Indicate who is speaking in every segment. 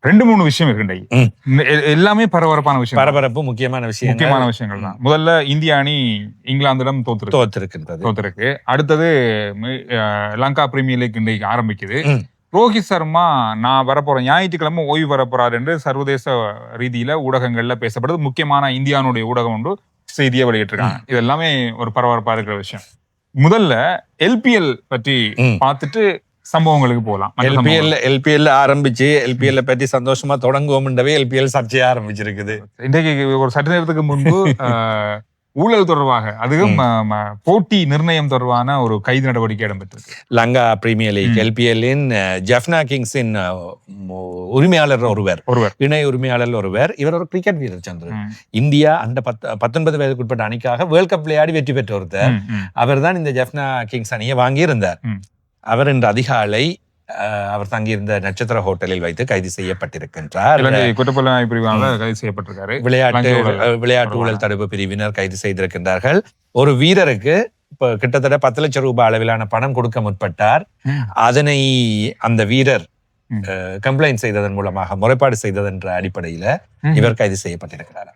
Speaker 1: 2-3 விஷயம் இருக்கு. எல்லாமே பரபரப்பான விஷயம்.
Speaker 2: பரபரப்பு முக்கியமான
Speaker 1: விஷயங்கள் தான். முதல்ல இந்திய அணி இங்கிலாந்திடம் தோத்திருக்கு. அடுத்தது லங்கா பிரீமியர் லீக் இன்றைக்கு ஆரம்பிக்குது. ரோஹித் சர்மா நான் வரப்போறேன், ஞாயிற்றுக்கிழமை ஓய்வு வரப்போறாரு என்று சர்வதேச ரீதியில ஊடகங்கள்ல பேசப்படுது. முக்கியமான இந்தியாவுடைய ஊடகம் ஒன்று செய்தியை வெளியிட்டிருக்காங்க. இது எல்லாமே ஒரு பரபரப்பா இருக்கிற விஷயம். முதல்ல எல்பிஎல் பற்றி பார்த்துட்டு சம்பவங்களுக்கு போகலாம்.
Speaker 2: எல்பிஎல் ஆரம்பிச்சு எல்பிஎல் பற்றி சந்தோஷமா தொடங்குவோம்ன்றவே எல்பிஎல் சர்ச்சையா ஆரம்பிச்சிருக்குது.
Speaker 1: இன்றைக்கு ஒரு சற்று நேரத்துக்கு முன்பு ஊழல் தொடர்பாக, அதுவும் போட்டி நிர்ணயம் தொடர்பான ஒரு கைது நடவடிக்கை இடம்பெற்றது.
Speaker 2: லங்கா பிரீமியர் லீக் எல்பிஎல்லின் ஜெஃப்னா கிங்ஸின் உரிமையாளர் ஒருவர், இணை உரிமையாளர் ஒருவர். இவர் ஒரு கிரிக்கெட் வீரர் சந்திர. இந்தியா அந்த 19 வயதுக்குட்பட்ட அணிக்காக வேர்ல்ட் கப் விளையாடி வெற்றி பெற்ற ஒருத்தர். அவர் தான் இந்த ஜெஃப்னா கிங்ஸ் அணியை வாங்கியிருந்தார். அவர் இன்று அதிகாலை அவர் தங்கியிருந்த நட்சத்திர ஹோட்டலில் வைத்து கைது செய்யப்பட்டிருக்கின்றார். விளையாட்டு ஊழல் தடுப்பு பிரிவினர் கைது செய்திருக்கின்றார்கள். ஒரு வீரருக்கு இப்ப கிட்டத்தட்ட 10 லட்சம் ரூபாய் அளவிலான பணம் கொடுக்க முற்பட்டார். அதனை அந்த வீரர் கம்ப்ளைண்ட் செய்ததன் மூலமாக, முறைப்பாடு செய்ததென்ற அடிப்படையில இவர் கைது செய்யப்பட்டிருக்கிறார்.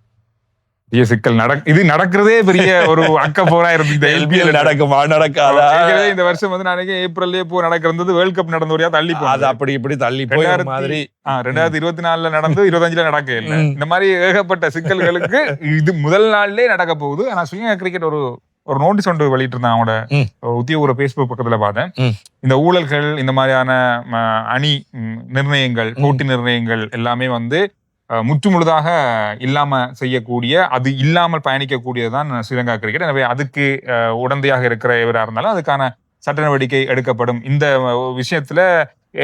Speaker 1: சிக்கல் இது நடக்கிறதே பெரிய ஒரு அக்க போரா இருந்து
Speaker 2: நடக்குமா நடக்காதா?
Speaker 1: இந்த வருஷம் நாளைக்கு ஏப்ரல்லே நடக்கிறது வேர்ல்ட் கப் நடந்த வரையா தள்ளி
Speaker 2: அது அப்படி இப்படி தள்ளி போய் மாதிரி
Speaker 1: 2024 நடந்து 25 நடக்க இல்லை. இந்த மாதிரி ஏகப்பட்ட சிக்கல்களுக்கு இது முதல் நாள்லயே நடக்க போகுது. ஆனா ஸ்ரீலங்கா கிரிக்கெட் ஒரு நோட்டீஸ் ஒன்று வெளியிட்டு இருந்தாங்க. அவங்களோட உத்தியோக பேஸ்புக் பக்கத்துல பார்த்தேன். இந்த ஊழல்கள், இந்த மாதிரியான அணி நிர்ணயங்கள், போட்டி நிர்ணயங்கள் எல்லாமே முற்றுமுழுதாக இல்லாம செய்யக்கூடிய, அது இல்லாமல் பயணிக்கக்கூடியதுதான் ஸ்ரீலங்கா கிரிக்கெட். எனவே அதுக்கு உடந்தையாக இருக்கிற இவராக இருந்தாலும் அதுக்கான சட்ட நடவடிக்கை எடுக்கப்படும். இந்த விஷயத்துல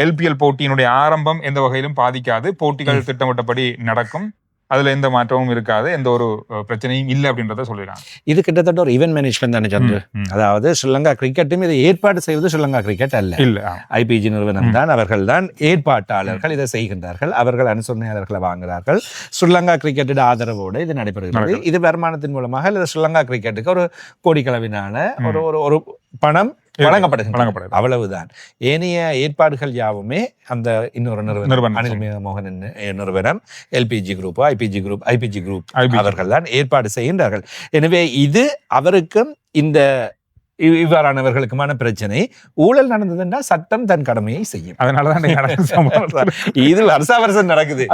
Speaker 1: எல்பிஎல் போட்டியினுடைய ஆரம்பம் எந்த வகையிலும் பாதிக்காது. போட்டிகள் திட்டமிட்டபடி நடக்கும். அதுல எந்த மாற்றமும் இருக்காது, எந்த ஒரு பிரச்சனையும் இல்லை அப்படின்றத சொல்லிடுறாங்க.
Speaker 2: இது கிட்டத்தட்ட ஒரு ஈவென்ட் மேனேஜ்மெண்ட் தானே சந்திர. அதாவது ஸ்ரீலங்கா கிரிக்கெட்டும் இதை ஏற்பாடு செய்வது ஸ்ரீலங்கா கிரிக்கெட் அல்ல, ஐபிஜி நிறுவனம் தான். அவர்கள் தான் ஏற்பாட்டாளர்கள், இதை செய்கின்றார்கள். அவர்கள் அனுசரணையாளர்களை வாங்குகிறார்கள். ஸ்ரீலங்கா கிரிக்கெட்டோட ஆதரவோடு இது நடைபெறுகிறது. இது வருமானத்தின் மூலமாக இல்லை ஸ்ரீலங்கா கிரிக்கெட்டுக்கு ஒரு கோடிக்களவிலான ஒரு பணம் வழங்கப்படுகிறது, அவ்வளவுதான். ஏனைய ஏற்பாடுகள் யாவுமே அந்த இன்னொரு நிறுவனம், அனில் மோகன் நிறுவனம், எல்பிஜி குரூப், ஐபிஜி குரூப் அவர்கள் தான் ஏற்பாடு செய்கின்றார்கள். எனவே இது அவருக்கும் இந்த இவ்வாறானவர்களுக்குமான பிரச்சனை. ஊழல் நடந்ததுன்னா சட்டம் தன் கடமையை செய்யும்.
Speaker 1: அதனாலதான்
Speaker 2: இது வருஷம் நடக்குது.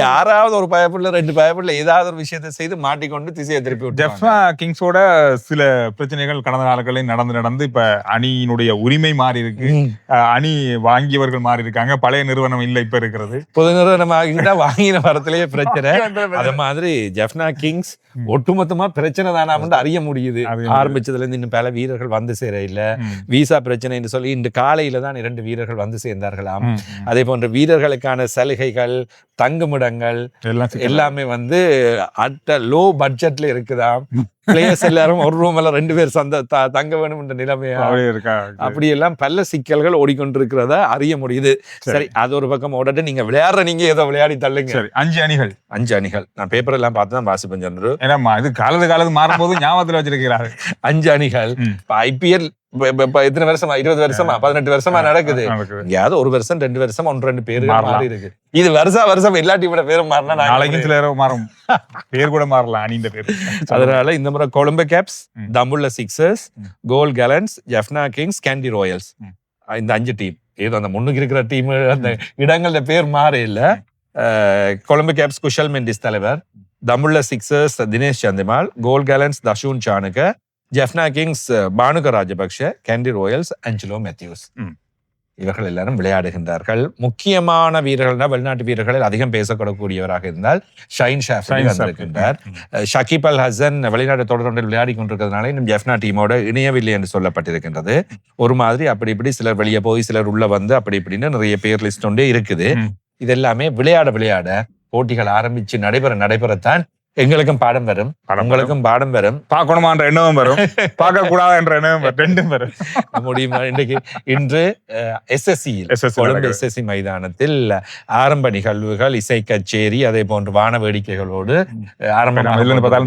Speaker 2: யாராவது ஒரு பயப்புள்ள 2 பயப்புள்ள ஏதாவது ஒரு விஷயத்தை செய்து மாட்டிக்கொண்டு திசையை திருப்பி விட்டு.
Speaker 1: ஜெஃப்னா கிங்ஸோட சில பிரச்சனைகள் கடந்த நாட்களில் நடந்து இப்ப அணியினுடைய உரிமை மாறி இருக்கு, அணி வாங்கியவர்கள் மாறி இருக்காங்க, பழைய நிறுவனம் இல்லை இப்ப இருக்கிறது,
Speaker 2: புது நிறுவனம் ஆகிட்டா வாங்கின வரத்திலேயே பிரச்சனை. அது மாதிரி ஜெஃப்னா கிங்ஸ் ஒட்டுமொத்தமா பிரச்சனை தானாம் அறிய முடியுது. ஆரம்பிச்சதுல இருந்து இன்னும் பல வீரர்கள் வந்து சேர இல்ல, விசா பிரச்சனை என்று சொல்லி இன்று காலையில தான் 2 வீரர்கள் வந்து சேர்ந்தார்களாம். அதே போன்ற வீரர்களுக்கான சலுகைகள், தங்குமிடங்கள் எல்லாமே அட்ட லோ பட்ஜெட்ல இருக்குதாம். பிளேயர்ஸ் எல்லாரும் ஒரு ரூம்ல 2 பேர் தங்க வேணும் என்ற நிலைமையா அப்படி எல்லாம் பல சிக்கல்கள் ஓடிக்கொண்டிருக்கிறதா அறிய முடியுது. சரி, அது ஒரு பக்கம் ஓடட்டு. நீங்க நீங்க ஏதோ விளையாடி தள்ளுங்க. 5 அணிகள் நான் பேப்பர் எல்லாம் பார்த்து தான் வாசிப்பேன் சந்திரு.
Speaker 1: ஏன்னா இது காலது மாறும்போது ஞாபகத்துல வச்சிருக்கிறாரு.
Speaker 2: 5 அணிகள். ஐபிஎல் எத்தனை வருஷமா, 20 வருஷமா, 18 வருஷமா நடக்குது. யாவது 1 வருஷம் 2 வருஷம் 1-2 பேரு மாறி இருக்கு. இது வருஷம் எல்லா டீமோட பேரும் மாறினா
Speaker 1: நாளைக்கு சில மாறும், பேர் கூட மாறலாம் அணிந்த பேர்.
Speaker 2: அதனால இந்த முறை Colombo Caps, Dambulla Sixers, Galle Gallants, Jaffna Kings, Kandy Royals, இந்த 5 டீம். ஏதோ அந்த முன்னுக்கு இருக்கிற டீம் அந்த இடங்கள்ல பேர் மாறி இல்ல. கொலம்போ கேப்ஸ் குஷல் மெண்டிஸ் தலைவர், Dambulla Sixers Dinesh Chandimal, Galle Gallants Dasun Shanaka, Jaffna Kings Bhanuka Rajapaksa, Kandy Royals Angelo Mathews. இவர்கள் எல்லாரும் விளையாடுகின்றார்கள். முக்கியமான வீரர்கள், வெளிநாட்டு வீரர்களில் அதிகம் பேசப்படக்கூடியவராக இருந்தால் ஷைன் ஷாஃபி வந்திருக்கின்றார். ஷகிப் அல் ஹசன் வெளிநாட்டு தொடர் விளையாடி கொண்டிருக்கிறதுனால இன்னும் ஜெஃப்னா டீமோட இணையவில்லை என்று சொல்லப்பட்டிருக்கின்றது. ஒரு மாதிரி அப்படி இப்படி சிலர் வெளியே போய் சிலர் உள்ள அப்படி இப்படின்னு நிறைய பேர் லிஸ்ட் ஒன்றே இருக்குது. இதெல்லாமே விளையாட போட்டிகள் ஆரம்பிச்சு நடைபெறத்தான் எங்களுக்கும் பாடம் வரும், உங்களுக்கும் பாடம் வரும்.
Speaker 1: பார்க்கணுமான்ற எண்ணமும் வரும், பார்க்க கூடாது என்ற எண்ணமும் ரெண்டும் வரும்.
Speaker 2: முடியுமா? இன்று கொழும்பு SSC மைதானத்தில் ஆரம்ப நிகழ்வுகள், இசை கச்சேரி, அதே போன்று வான வேடிக்கைகளோடு ஆரம்பமாக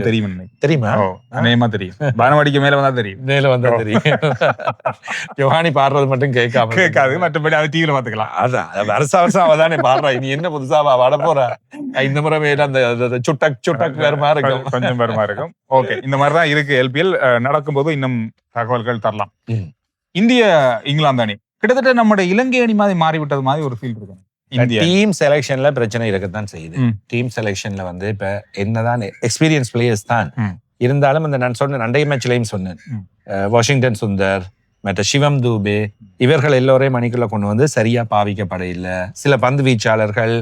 Speaker 2: தெரியுமா?
Speaker 1: அநேகமா தெரியும். வான வேடிக்கை மேல வந்தா தெரியும்,
Speaker 2: மேல வந்தா தெரியும். யோகானி பாடுறது மட்டும் கேட்காது,
Speaker 1: மற்றபடி அது டிவில பாத்துக்கலாம்.
Speaker 2: அதான் வருஷம் அவதானே பாடுறா. இனி என்ன புதுசா பாட போற? இந்த முறை மேல அந்த சுட்டக் வருமா இருக்கும்,
Speaker 1: கொஞ்சம் வருமா இருக்கும். ஓகே, இந்த மாதிரிதான் இருக்கு. LPL நடக்கும்போது இன்னும் தகவல்கள் தரலாம். இந்திய இங்கிலாந்து அணி கிட்டத்தட்ட நம்முடைய இலங்கை அணி மாதிரி மாறிவிட்டது மாதிரி ஒரு ஃபீல் இருக்கு.
Speaker 2: டீம் செலெக்ஷன்ல பிரச்சனை இருக்கத்தான் செய்யுது. டீம் செலெக்ஷன்ல வந்து இப்ப என்னதான் எக்ஸ்பீரியன்ஸ் பிளேயர்ஸ் தான் இருந்தாலும், அந்த நான் சொன்ன அண்டை மேட்ச்லயும் சொன்னேன், வாஷிங்டன் சுந்தர், மற்ற சிவம் தூபே, இவர்கள் எல்லோரையும் அணிக்குள்ள கொண்டு வந்து சரியா பாவிக்கப்பட இல்லை. சில பந்து வீச்சாளர்கள்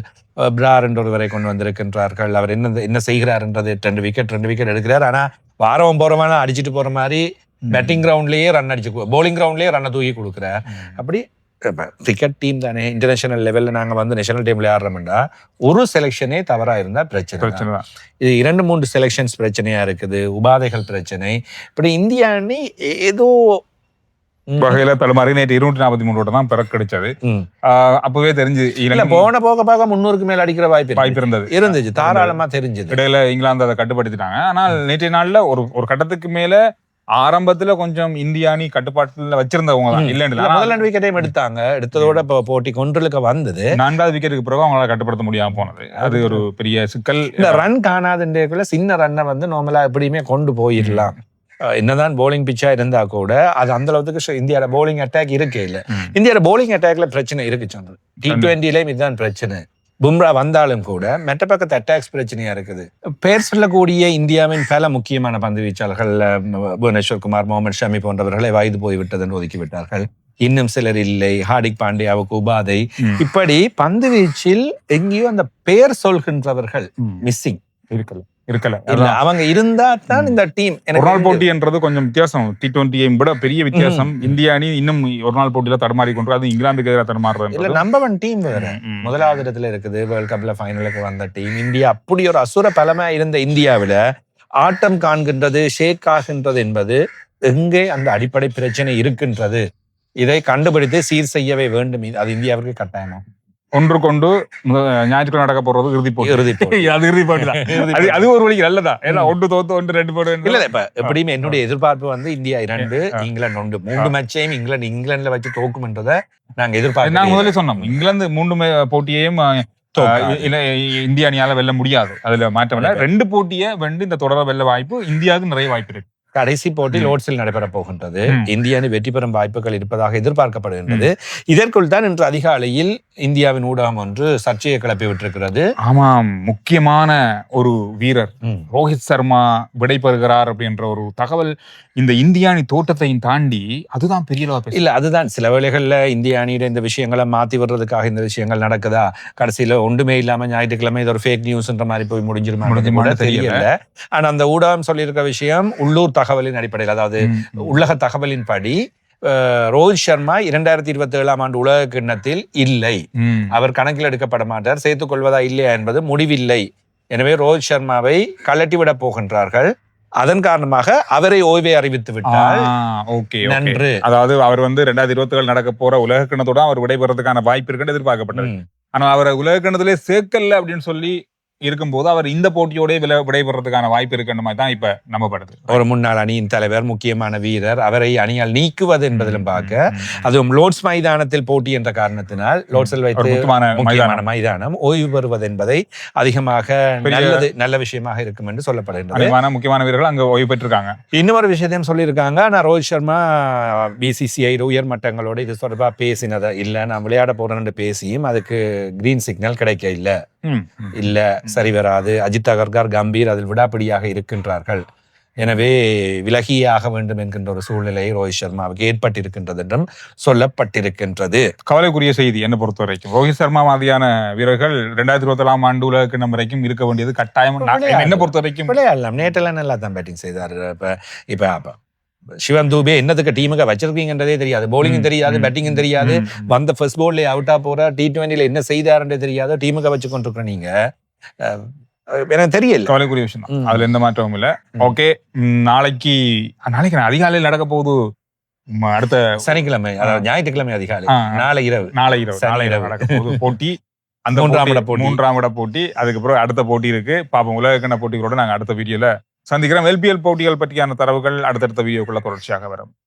Speaker 2: பிரார் என்ற ஒருவரை கொண்டு வந்திருக்கின்றார்கள். அவர் என்ன செய்கிறார்ன்றது 2 விக்கெட் எடுக்கிறார். ஆனா வாரம் போறவன அடிச்சுட்டு போற மாதிரி பேட்டிங் கிரவுண்ட்லயே ரன் அடிச்சு, போலிங் கிரவுண்ட்லயே ரன்னை தூக்கி கொடுக்குறார். அப்படி கிரிக்கெட் டீம் தானே, இன்டர்நேஷனல் லெவல்ல நாங்க வந்து நேஷனல் டீம்ல ஆடுறோம்டா ஒரு செலெக்ஷனே தவறா இருந்தா பிரச்சனை. இது 2-3 செலெக்ஷன்ஸ் பிரச்சனையா இருக்குது, உபாதைகள் பிரச்சனை. இப்படி இந்தியா அணி ஏதோ
Speaker 1: வகையில தடுமாறி நேற்று 243 ஓட்ட தான் பிறக்கடிச்சது. அப்பவே தெரிஞ்சு
Speaker 2: போன போக 300க்கு மேல அடிக்கிற வாய்ப்பு இருந்துச்சு, தாராளமா தெரிஞ்சது.
Speaker 1: இடையில இங்கிலாந்து அதை கட்டுப்படுத்திட்டாங்க. ஆனால் நேற்றைய நாள்ல ஒரு கட்டத்துக்கு மேல ஆரம்பத்துல கொஞ்சம் இந்திய அணி கட்டுப்பாட்டுல வச்சிருந்தவங்க தான் இல்ல,
Speaker 2: முதல் விக்கெட்டையும் எடுத்ததோட போட்டி கொன்றுக்கு வந்தது.
Speaker 1: 4வது விக்கெட்டுக்கு பிறகு அவங்களால கட்டுப்படுத்த முடியாம போனது. அது ஒரு பெரிய சிக்கல்.
Speaker 2: இந்த ரன் காணாதுன்றக்குள்ள சின்ன ரன்னை வந்து நார்மலா எப்படியுமே கொண்டு போயிடலாம். என்னதான் போலிங் பிச்சா இருந்தா கூட அது அந்த அளவுக்கு இந்தியாவோட போலிங் அட்டாக் இருக்கே இல்ல. இந்தியாவோட போலிங் அட்டாக்ல பிரச்சனை இருக்கு சொன்னது. T20லயும் இதுதான் பிரச்சனை. பும்ரா வந்தாலும் கூட மெட்ட பக்கத்து அட்டாக்ஸ் பிரச்சனையா இருக்குது. பேர் சொல்லக்கூடிய இந்தியாவின் பல முக்கியமான பந்து வீச்சாளர்கள் புவனேஸ்வர் குமார், முகமது ஷமி போன்றவர்களை வயது போய்விட்டது என்று ஒதுக்கி விட்டார்கள். இன்னும் சிலர் இல்லை, ஹார்திக் பாண்டியாவுக்கு உபாதை. இப்படி பந்து வீச்சில் எங்கேயோ அந்த பெயர் சொல்கின்றவர்கள் மிஸ்ஸிங் இருக்கல. அவங்க இருந்தா தான் இந்த டீம்.
Speaker 1: ஒரு நாள் போட்டி என்றது கொஞ்சம் வித்தியாசம். T20 விட பெரிய வித்தியாசம். இந்திய அணி இன்னும் ஒரு நாள் போட்டியில தடுமாறி கொண்டு, அது இங்கிலாந்துக்கு எதிராக தடுமாறுறது இல்ல.
Speaker 2: நம்பர் 1 டீம் வேற, முதலாவது இடத்துல இருக்குது. வேர்ல்ட் கப்ல ஃபைனலுக்கு வந்த டீம் இந்தியா. அப்படி ஒரு அசுர பலமா இருந்த இந்தியாவில ஆட்டம் காண்கின்றது, ஷேக் ஆகின்றது என்பது எங்கே அந்த அடிப்படை பிரச்சனை இருக்கின்றது. இதை கண்டுபிடித்து சீர் செய்யவே வேண்டும். அது இந்தியாவிற்கு கட்டாயமா.
Speaker 1: ஒன்று கொண்டு ஞாயிற்றுக்கிழமை நடக்க போறது இறுதி போட்டி. அது ஒரு வழி நல்லதா. ஏன்னா 1 தோத்து 1 2 போடு
Speaker 2: இல்ல. இப்ப எப்படியுமே என்னுடைய எதிர்பார்ப்பு வந்து இந்தியா 2, இங்கிலாந்து 1, 3 மேட்சையும் இங்கிலாந்துல வச்சு தோக்கும்ன்றத நாங்க எதிர்பார்க்க.
Speaker 1: நாங்க முதல்ல சொன்னோம், இங்கிலாந்து 3 போட்டியையும் இந்திய அணியால வெல்ல முடியாது. அதுல மாற்றம் இல்ல. 2 போட்டியை வென்று இந்த தொடர வெல்ல வாய்ப்பு இந்தியாவுக்கு நிறைய வாய்ப்பு இருக்கு.
Speaker 2: கடைசி போட்டி லோர்ட்ஸில் நடைபெற போகின்றது. இந்திய அணி வெற்றி பெறும் வாய்ப்புகள் இருப்பதாக எதிர்பார்க்கப்படுகின்றது. இதற்குள் தான் இன்று அதிகாலையில் இந்தியாவின் ஊடகம் ஒன்று சர்ச்சையை கிளப்பி விட்டிருக்கிறது.
Speaker 1: ஆமாம், முக்கியமான ஒரு வீரர் ரோஹித் சர்மா விடைபெறுகிறார் அப்படின்ற ஒரு தகவல் இந்த இந்திய அணி தோட்டத்தையும் தாண்டி அதுதான் பெரிய
Speaker 2: இல்ல. அதுதான் சில வேளைகள்ல இந்திய அணியிட இந்த விஷயங்களை மாத்தி வர்றதுக்காக இந்த விஷயங்கள் நடக்குதா, கடைசியில ஒன்றுமே இல்லாம ஞாயிற்றுக்கிழமை இது ஒரு ஃபேக் நியூஸ்ன்ற மாதிரி போய் முடிஞ்சிருமா தெரியல. ஆனா அந்த ஊடகம் சொல்லியிருக்க விஷயம் உள்ளூர் தகவலின் அடிப்படையில், அதாவது உலக தகவலின்படி ரோஹித் சர்மா 2027ஆம் ஆண்டு உலக கிண்ணத்தில் இல்லை, அவர் கணக்கில் எடுக்கப்பட மாட்டார். சேர்த்துக் கொள்வதா இல்லையா என்பது முடிவில்லை. எனவே ரோஹித் சர்மாவை கலட்டிவிட போகின்றார்கள். அதன் காரணமாக அவரை ஓய்வை அறிவித்து விட்டார்.
Speaker 1: நன்று. அதாவது அவர் வந்து 2027 நடக்க போற உலக கிண்ணத்தோட அவர் விடைபெறதுக்கான வாய்ப்பு இருக்குன்னு எதிர்பார்க்கப்பட்டது. ஆனா அவரை உலக கிண்ணத்திலே சேர்க்கல அப்படின்னு சொல்லி இருக்கும்போது அவர் இந்த போட்டியோட விடைபெறதுக்கான வாய்ப்பு இருக்குன்ற மாதிரி தான் இப்ப நம்பப்படுது.
Speaker 2: ஒரு முன்னாள் அணியின் தலைவர், முக்கியமான வீரர், அவரை அணியால் நீக்குவது என்பதிலும் பார்க்க, அதுவும் லோர்ட்ஸ் மைதானத்தில் போட்டி என்ற காரணத்தினால் லோர்ட்ஸில் வைத்து முக்கியமான மைதானம் ஓய்வு பெறுவது என்பதை அதிகமாக நல்ல விஷயமாக இருக்கும் என்று சொல்லப்படுகின்றது.
Speaker 1: முக்கியமான வீரர்கள் அங்க ஓய்வு பெற்றிருக்காங்க.
Speaker 2: இன்னொரு விஷயத்தையும் சொல்லியிருக்காங்க. ஆனா ரோஹித் சர்மா BCCI உயர் மட்டங்களோட இது தொடர்பா பேசினதை இல்ல, நான் விளையாட போறேன்னு பேசியும் அதுக்கு கிரீன் சிக்னல் கிடைக்க இல்ல, சரி வராது. அஜித் அகர்கார், கம்பீர் அதில் விடாப்பிடியாக இருக்கின்றார்கள். எனவே விலகியே ஆக வேண்டும் என்கின்ற ஒரு சூழ்நிலை ரோஹித் சர்மாவுக்கு ஏற்பட்டிருக்கின்றது என்றும் சொல்லப்பட்டிருக்கின்றது.
Speaker 1: கவலைக்குரிய செய்தி என்ன பொறுத்த வரைக்கும். ரோஹித் சர்மா மாதிரியான வீரர்கள் 2027ஆம் ஆண்டு உலக கிண்ணம் வரைக்கும் இருக்க வேண்டியது கட்டாயம். என்ன பொறுத்த வரைக்கும்
Speaker 2: விளையாடலாம். நேற்றெல்லாம் நல்லா தான் பேட்டிங் செய்தார். இப்ப சிவம் தூபே என்னதுக்கு டீமுக்கு வச்சிருக்கீங்கன்றதே தெரியாது, போலிங்கும் தெரியாது, பேட்டிங்கும் தெரியாது. வந்த ஃபர்ஸ்ட் போல்ல அவுட்டா போற, T20ல என்ன செய்தாருன்றே தெரியாது, டீமுக்கு வச்சு கொண்டிருக்கிற நீங்க எனக்கு தெரியல.
Speaker 1: கவலைக்குரிய விஷயம் தான், அதுல எந்த மாற்றமும் இல்ல. ஓகே, நாளைக்கு நான் அதிகாலையில் நடக்க போகுது. அடுத்த
Speaker 2: சனிக்கிழமை, அதாவது ஞாயிற்றுக்கிழமை அதிகாலை, நாளை இரவு
Speaker 1: நடக்க போகுது போட்டி. அந்த மூன்றாம் இட போட்டி. அதுக்கப்புறம் அடுத்த போட்டி இருக்கு. பாப்போம். உலகக்கிண்ண போட்டிகளோட நாங்க அடுத்த வீடியோல சந்திக்கிறோம். LPL போட்டிகள் பற்றியான தரவுகள் அடுத்தடுத்த வீடியோக்குள்ள தொடர்ச்சியாக வரும்.